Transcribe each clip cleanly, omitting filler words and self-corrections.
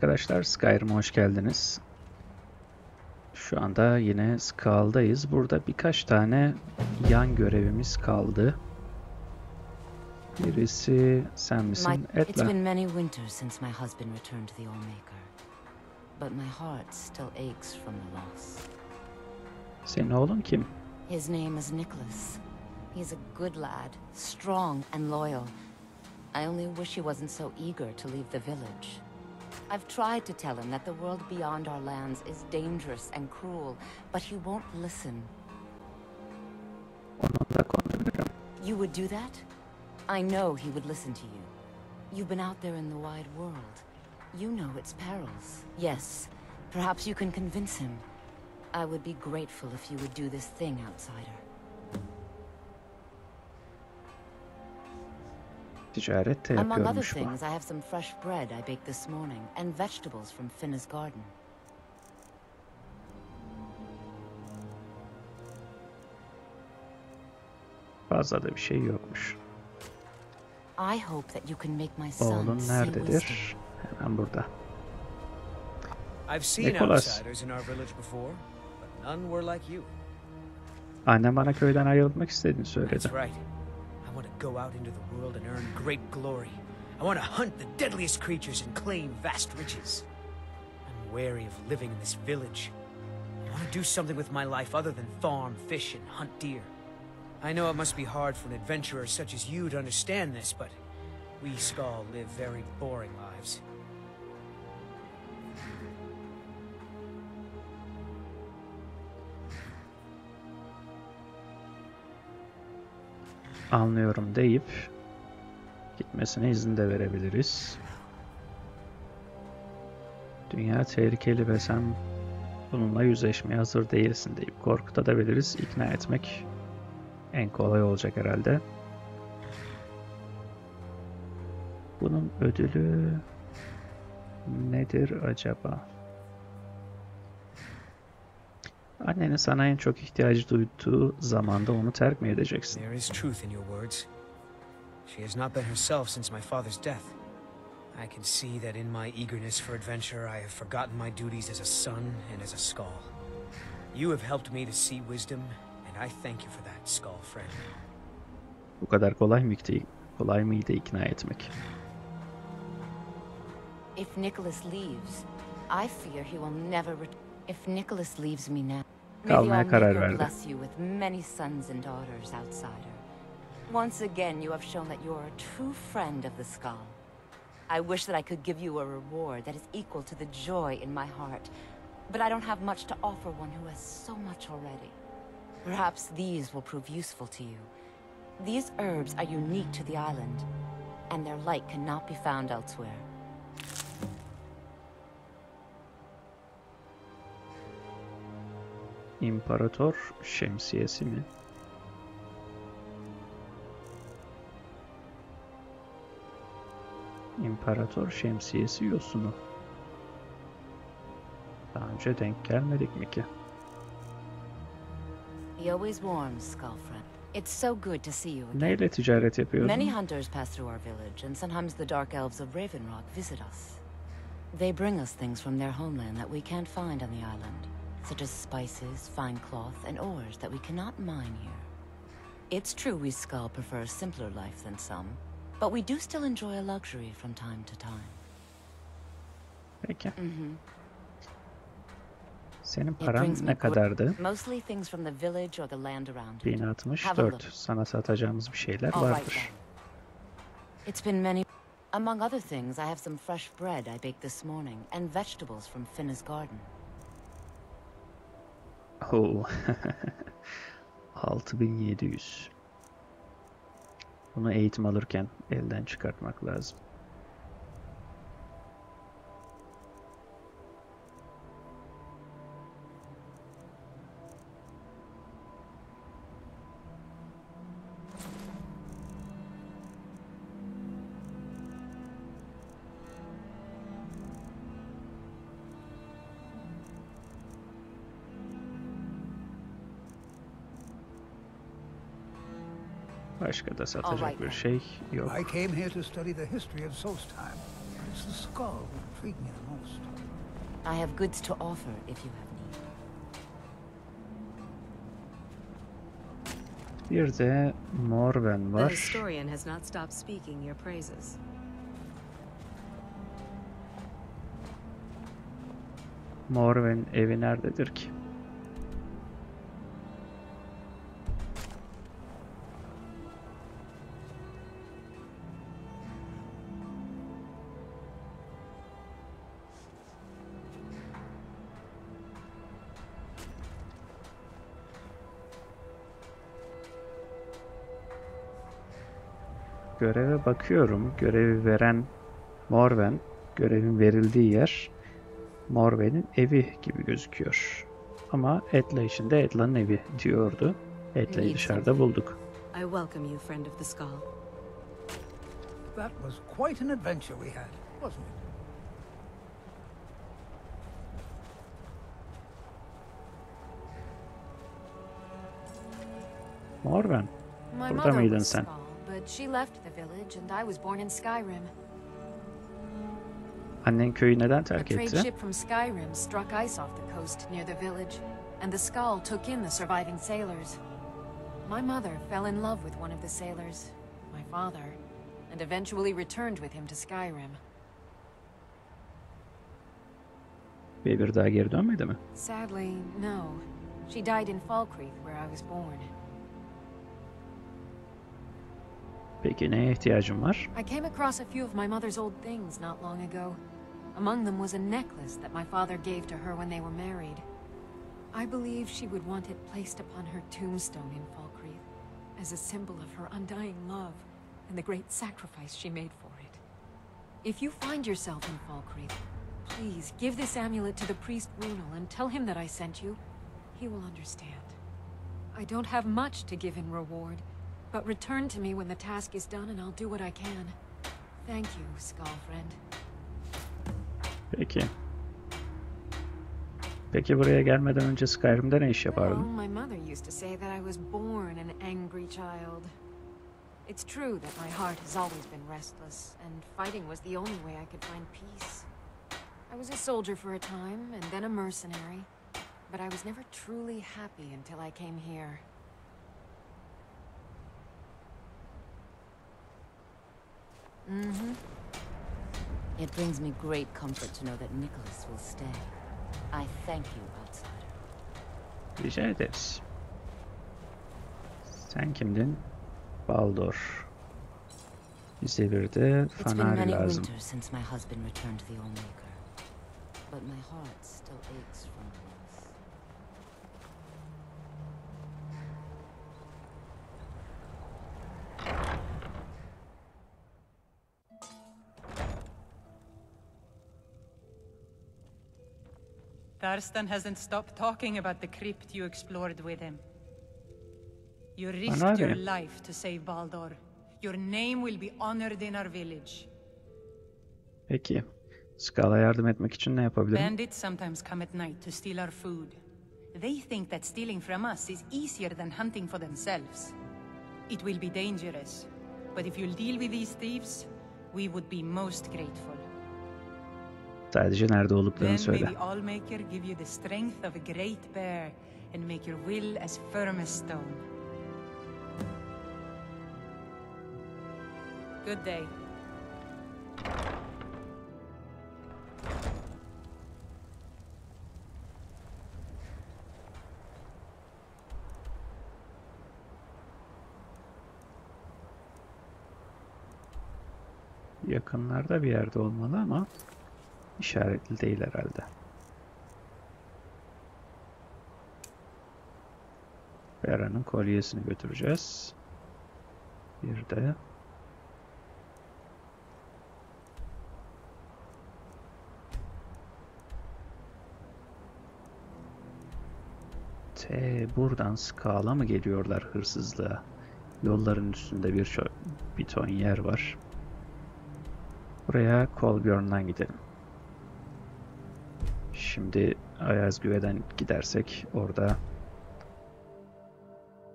Arkadaşlar, Skyrim'e hoş geldiniz. Şu anda yine Skaal'dayız. Burada birkaç tane yan görevimiz kaldı. Birisi sen misin? It's been many winters since my husband returned to the Allmaker, but my heart still aches from the loss. Senin oğlun kim? His name is Nicholas. He's a good lad, strong and loyal. I only wish he wasn't so eager to leave the village. I've tried to tell him that the world beyond our lands is dangerous and cruel, but he won't listen. Onunla konuşurum. You would do that? I know he would listen to you. You've been out there in the wide world. You know its perils. Yes, perhaps you can convince him. I would be grateful if you would do this thing, outsider. Ticarette Among other yapıyormuş bu. things, I have some fresh bread I baked this morning and vegetables from Finna's garden. Fazla da bir şey yokmuş. I hope that you can make my son Oğlun see nerededir? wisdom. Hemen burada. I've seen Nicholas. outsiders in our village before, but none were like you. Annem bana köyden ayrılmak istediğini söyledi. That's right. I want to go out into the world and earn great glory. I want to hunt the deadliest creatures and claim vast riches. I'm weary of living in this village. I want to do something with my life other than farm, fish, and hunt deer. I know it must be hard for an adventurer such as you to understand this, but we Skaal live very boring lives. Anlıyorum deyip gitmesine izin de verebiliriz. Dünya tehlikeli ve sen bununla yüzleşmeye hazır değilsin deyip korkutabiliriz. İkna etmek en kolay olacak herhalde. Bunun ödülü nedir acaba? Annenin sana en çok ihtiyacı duyduğu zamanda onu terk mi edeceksin? There is truth in your words. She has not been herself since my father's death. I can see that in my eagerness for adventure, I have forgotten my duties as a son and as a Skaal. You have helped me to see wisdom, and I thank you for that, Skaal friend. Bu kadar kolay mıydı ikna etmek? If Nicholas leaves, I fear he will never return. If Nicholas leaves me now, may the Kalmaya karar Allmaker verdi. bless you with many sons and daughters, outsider. Once again, you have shown that you are a true friend of the Skaal. I wish that I could give you a reward that is equal to the joy in my heart, but I don't have much to offer one who has so much already. Perhaps these will prove useful to you. These herbs are unique to the island, and their like cannot be found elsewhere. İmparator şemsiyesi mi? İmparator şemsiyesi yosunu. Daha önce denk gelmedik mi ki? Be always warm, Skaal friend. It's so good to see you again. Neyle ticaret yapıyordun? Many hunters pass through our village, and sometimes the dark elves of Ravenrock visit us. They bring us things from their homeland that we can't find on the island, such as spices, fine cloth, and ores that we cannot mine here. It's true we Skaal prefer a simpler life than some, but we do still enjoy a luxury from time to time. Peki. Mm-hmm. Senin It paran brings me ne kadardı? mostly things from the village or the land around it. Have a 1064. look. Sana satacağımız bir şeyler All right vardır. then. It's been many. Among other things, I have some fresh bread I baked this morning and vegetables from Finna's garden. Oo. 6700. Bunu eğitim alırken elden çıkartmak lazım. Başka da satacak bir şey yok. I came here to study the history of Solstheim. It's the Skaal who intrigue me the most. I have goods to offer if you have need. Bir de Morven The var. historian has not stopped speaking your praises. Morven'in evi nerededir ki? Göreve bakıyorum. Görevi veren Morven, görevin verildiği yer Morven'in evi gibi gözüküyor. Ama Edla için de Edla'nın evi diyordu. Edla'yı dışarıda bulduk. I welcome you, friend of the Skaal. That was quite an adventure we had, wasn't it? Morven, My burada mother mıydın was sen? Skaal, but she left the village and I was born in Skyrim. Annen köyü neden A terk trade etti? ship from Skyrim struck ice off the coast near the village, and the Skaal took in the surviving sailors. My mother fell in love with one of the sailors, my father, and eventually returned with him to Skyrim. Ve bir daha geri dönmedi mi? Sadly, no. She died in Falkreath, where I was born. Peki neye ihtiyacın var? I came across a few of my mother's old things not long ago. Among them was a necklace that my father gave to her when they were married. I believe she would want it placed upon her tombstone in Falkreath, as a symbol of her undying love and the great sacrifice she made for it. If you find yourself in Falkreath, please give this amulet to the priest Runel and tell him that I sent you. He will understand. I don't have much to give in reward, but return to me when the task is done and I'll do what I can. Thank you, Skaal friend. Peki. Peki buraya gelmeden önce Skyrim'de ne iş Well, yapardın? my mother used to say that I was born an angry child. It's true that my heart has always been restless, and fighting was the only way I could find peace. I was a soldier for a time, and then a mercenary, but I was never truly happy until I came here. It brings me great comfort to know that Nicholas will stay. I thank you, outsider. Rica ederiz. Sen kimdin? Baldur. Bize bir de It's been Fanar many lazım. winters since my husband returned to the Allmaker, but my heart still aches from the loss. Tarstan hasn't stopped talking about the crypt you explored with him. You Fanar risked your ya. life to save Baldur. Your name will be honored in our village. Peki. Skaal'a yardım etmek için ne yapabilirim? Bandits sometimes come at night to steal our food. They think that stealing from us is easier than hunting for themselves. It will be dangerous, but if you'll deal with these thieves, we would be most grateful. Sadece nerede olduklarını Then may söyle. the Allmaker give you the strength of a great bear and make your will as firm as stone. Good day. Yakınlarda bir yerde olmalı ama işaretli değil herhalde. Bera'nın kolyesini götüreceğiz. Bir de buradan Skaal'a mı geliyorlar hırsızlığa? Yolların üstünde bir ton yer var. Buraya Kolbjorn'dan gidelim. Şimdi Ayazgüve'den gidersek orada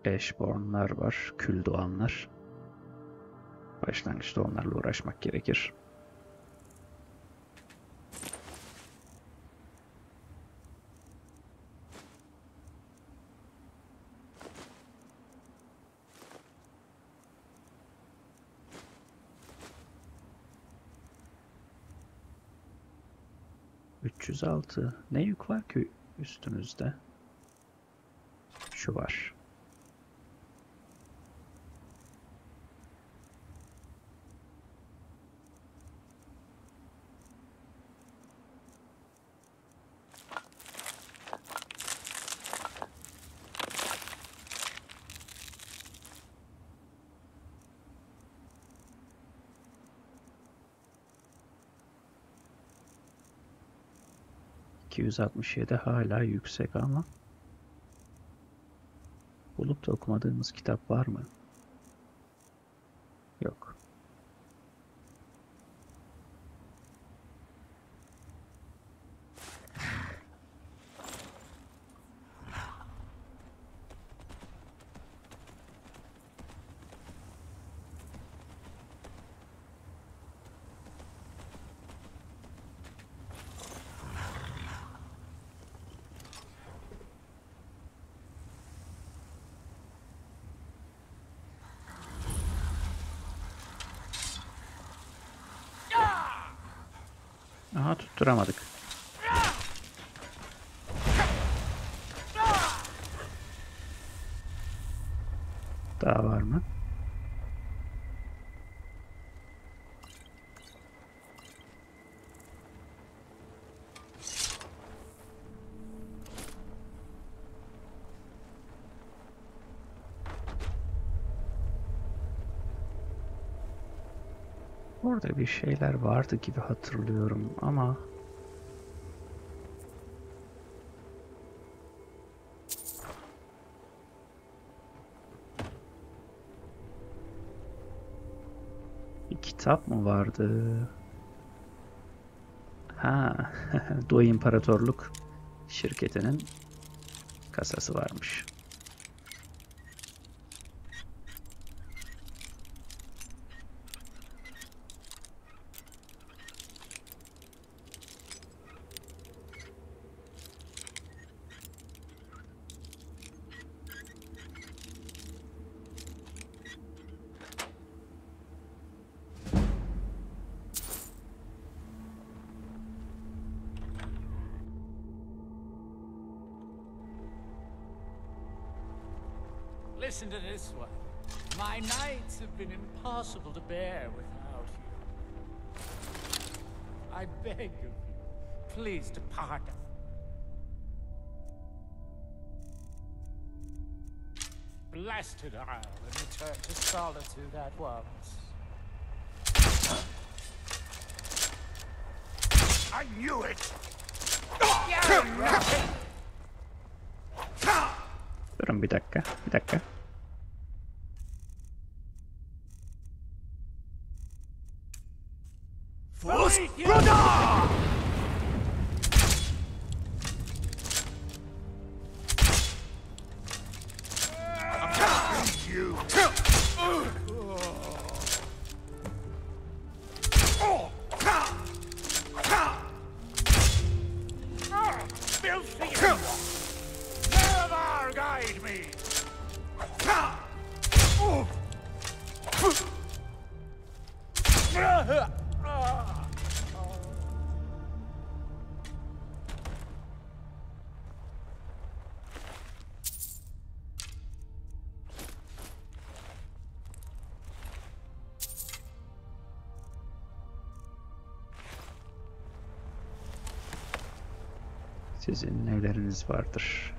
Eşbornlar var, kül doğanlar. Başlangıçta onlarla uğraşmak gerekir. 306. Ne yük var ki üstümüzde? Şu var. ...267 hala yüksek ama... ...bulup da okumadığımız kitap var mı? Yok. Aha, tutturamadık. Daha var mı? Orada bir şeyler vardı gibi hatırlıyorum ama... Bir kitap mı vardı? Ha, Doğu İmparatorluk şirketinin kasası varmış. Listen to this one. My nights have been impossible to bear without you. I beg of you, please depart. Blasted Isle and return to solitude at once. I knew it! Durun bir dakika, bir dakika. Sizin neleriniz vardır?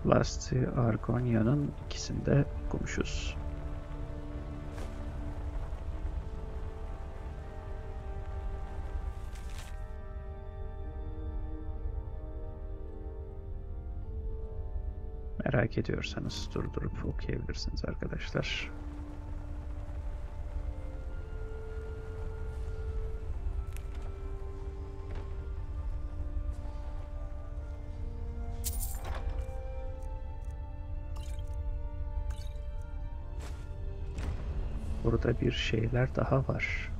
Listesi, Argonia'nın ikisinde okumuşuz. Merak ediyorsanız durdurup okuyabilirsiniz arkadaşlar. Burada bir şeyler daha var.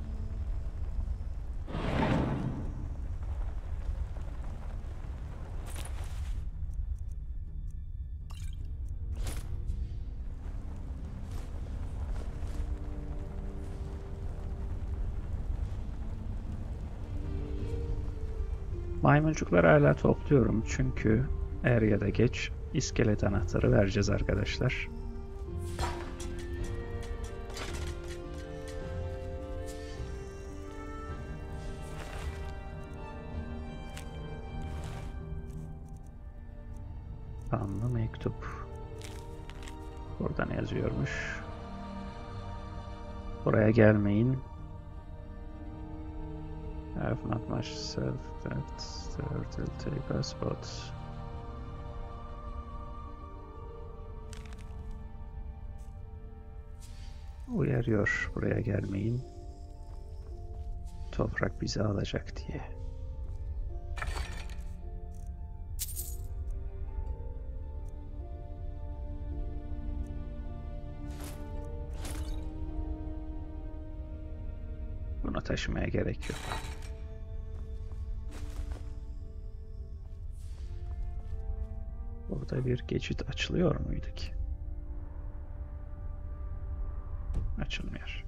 Maymuncukları hala topluyorum çünkü er ya da geç iskelet anahtarı vereceğiz arkadaşlar. Kanlı mektup. Burada ne yazıyormuş? Buraya gelmeyin. I have not much self that will take us but uyarıyor buraya gelmeyin. Toprak bizi alacak diye. Bunu taşımaya gerek yok. Burada bir geçit açılıyor muydu ki? Açılmıyor.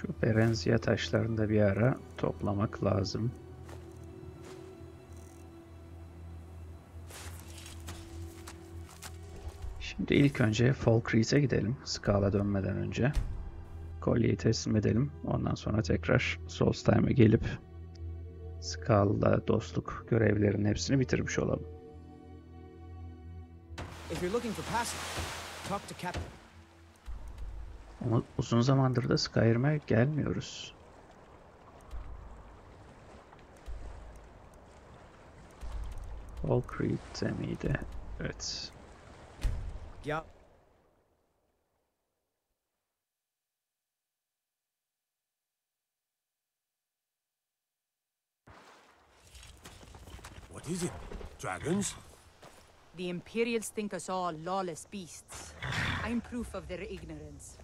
Şu Berenziya taşlarını da bir ara toplamak lazım. Şimdi ilk önce Falkreath'e gidelim. Skaal'a dönmeden önce. Kolyeyi teslim edelim. Ondan sonra tekrar Solstheim'e gelip Skaal'la dostluk görevlerinin hepsini bitirmiş olalım. If you're looking for passage, talk to Captain. Ama uzun zamandır da Skyrim'e gelmiyoruz. Falkreath'e miydi? Evet. Yeah. What is it? Dragons? The Imperials think us all lawless beasts. I'm proof of their ignorance.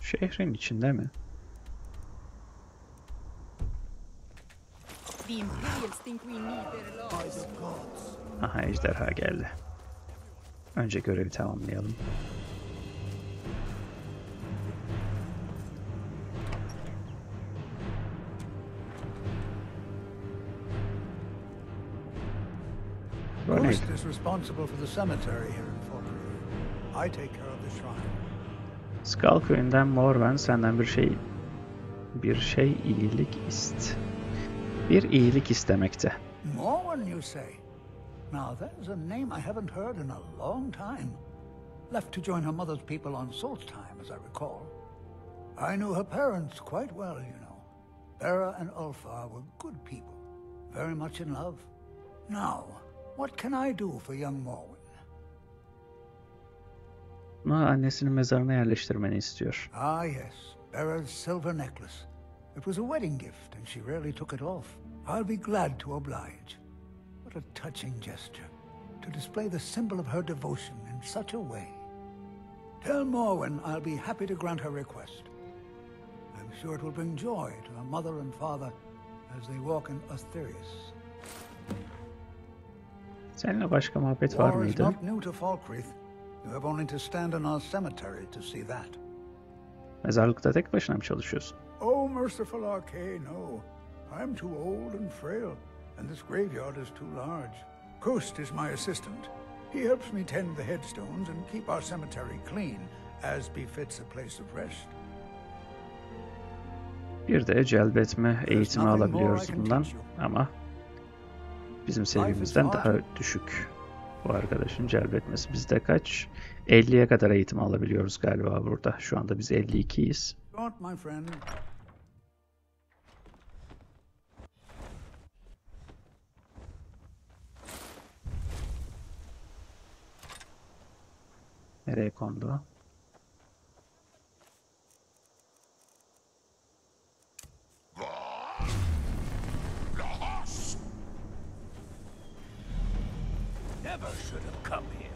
Şehrin içinde mi? The Imperials think we need their laws. Aha, ejderha geldi. Önce görevi tamamlayalım. Dostu is responsible for the cemetery here in Falkreath. I take care of the shrine. Skaal köyünden Morven senden bir iyilik istemekte. Morwen, you say? Now, there's a name I haven't heard in a long time. Left to join her mother's people on Solstheim, as I recall. I knew her parents quite well, you know. Bera and Ulfar were good people, very much in love. Now, what can I do for young Morwen? Ama annesinin mezarına yerleştirmeni istiyor. Ah, yes. Bera's silver necklace. It was a wedding gift, and she rarely took it off. I'll be glad to oblige. What a touching gesture, to display the symbol of her devotion in such a way. Tell Morwen I'll be happy to grant her request. I'm sure it will bring joy to her mother and father as they walk in Asterius. Seninle başka muhabbet var War is mıydı? not new to Falkreath. You have only to stand in our cemetery to see that. Mezarlıkta tek başına mı çalışıyorsun? Oh, merciful Arcane, no. I'm too old and frail. and this graveyard is too large. Coast is my assistant. He helps me tend the headstones and keep our cemetery clean, as befits a place of rest. Bir de celbetme eğitimi alabiliyoruz bundan ama bizim seviyemizden daha düşük bu arkadaşın celbetmesi. Bizde kaç? 50'ye kadar eğitim alabiliyoruz galiba burada. Şu anda biz 52'yiz. Nereye kondu? Never should have come here.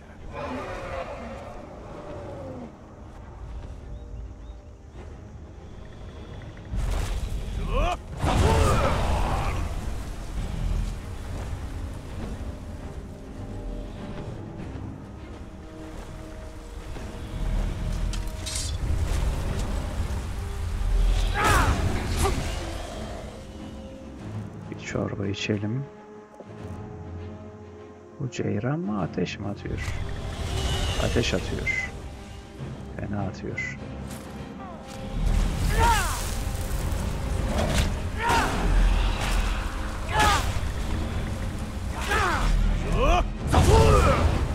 Bir çorba içelim. Bu ceyran mı, ateş mi atıyor? Ateş atıyor. Fena atıyor.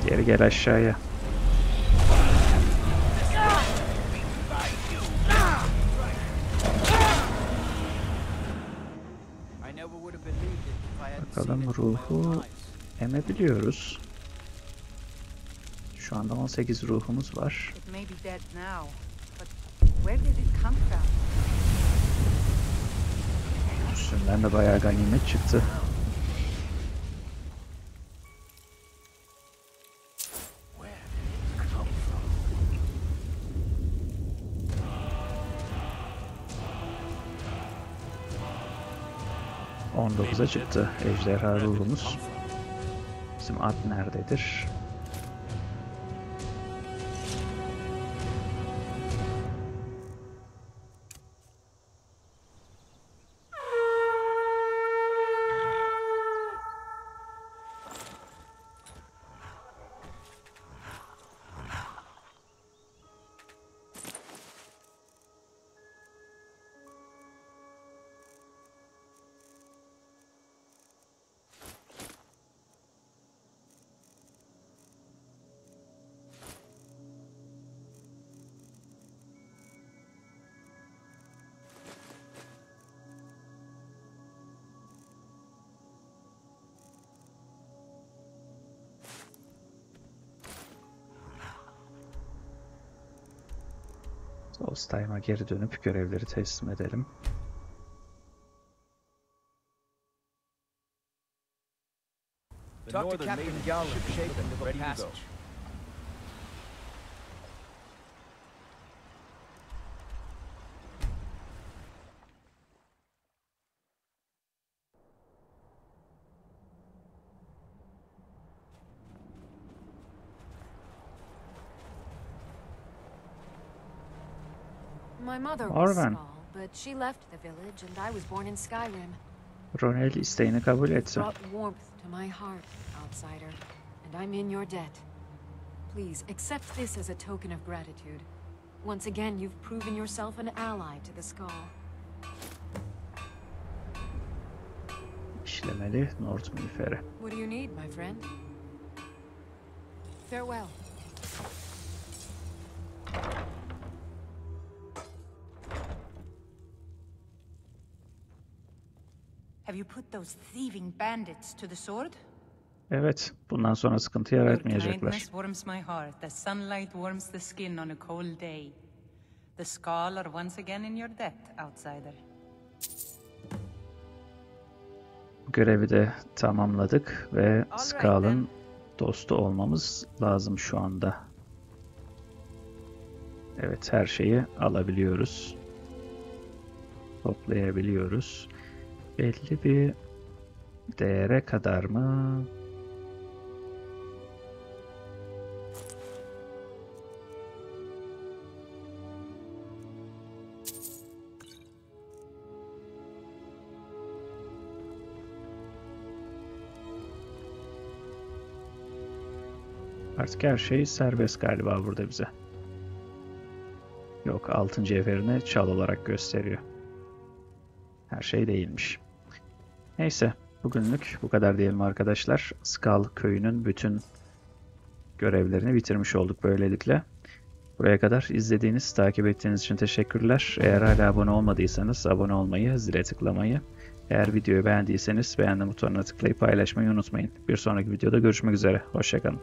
Geri gel aşağıya. Bakalım, ruhu emebiliyoruz. Şu anda 18 ruhumuz var. Üstünden de bayağı ganimet çıktı. ...19'a çıktı ejderha ruhumuz. Bizim at nerededir? Dostayma geri dönüp görevleri teslim edelim. Talk to Captain Skaal and shape into the passage. My mother was Skaal, but she left the village and I was born in Skyrim. Ronel isteğini kabul etti. Brought warmth to my heart, outsider, and I'm in your debt. Please accept this as a token of gratitude. Once again, you've proven yourself an ally to the Skaal. İşlemeli Nord miğferi. What do you need, my friend? Farewell. Have you put those thieving bandits to the sword? Evet, bundan sonra sıkıntı yaratmayacaklar. Your kindness warms my heart as sunlight warms the skin on a cold day. The Skaal are once again in your debt, outsider. Görevi de tamamladık ve Skaal'ın dostu olmamız lazım şu anda. Evet, her şeyi alabiliyoruz. Toplayabiliyoruz. Belli bir değere kadar mı? Artık her şey serbest galiba burada bize. Yok, 6. cevherini çal olarak gösteriyor. Her şey değilmiş. Neyse, bugünlük bu kadar diyelim arkadaşlar. Skaal köyünün bütün görevlerini bitirmiş olduk böylelikle. Buraya kadar izlediğiniz, takip ettiğiniz için teşekkürler. Eğer hala abone olmadıysanız abone olmayı, zile tıklamayı, eğer videoyu beğendiyseniz beğendim butonuna tıklayıp paylaşmayı unutmayın. Bir sonraki videoda görüşmek üzere. Hoşça kalın.